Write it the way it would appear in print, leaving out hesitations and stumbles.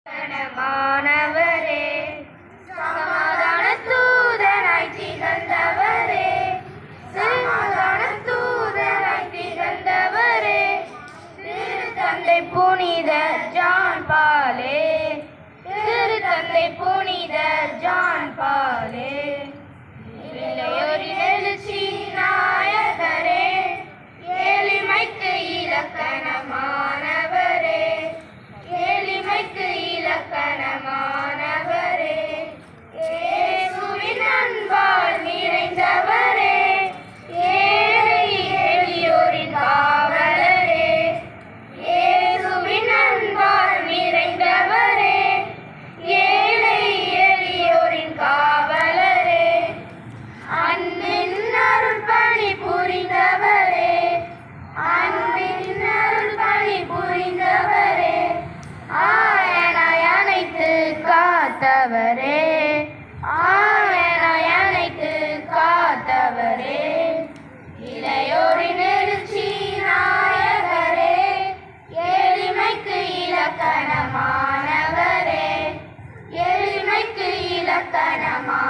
மாணவரே, சமாதான தூதனாய் திகழ்ந்தவரே, சமாதான தூதனாய் திகழ்ந்தவரே, திருத்தந்தை புனித ஜான் பாலே, திருத்தந்தை புனித ஜான் பாலே, இளையோரின் எழுச்சி நாயகரே, எளிமைக்கு இலக்கணமானவரே, எளிமைக்கு இலக்கணமானவரே, இயேசுவின் அன்பால் நிறைந்தவரே, ஏழை எளியோரின் காவலரே, இயேசுவின் அன்பால் நிறைந்தவரே, ஏழை எளியோரின் காவலரே, அன்பின் அருள் பணி புரிந்தவரே, அன்பின் அருள் பணி புரிந்தவரே, ஆயனாய் அணைத்து காத்தவரே, ஆயனாய் அணைத்து காத்தவரே, இளையோரின் எழுச்சி நாயகரே, எளிமைக்கு இலக்கணமானவரே, எளிமைக்கு இலக்கணமா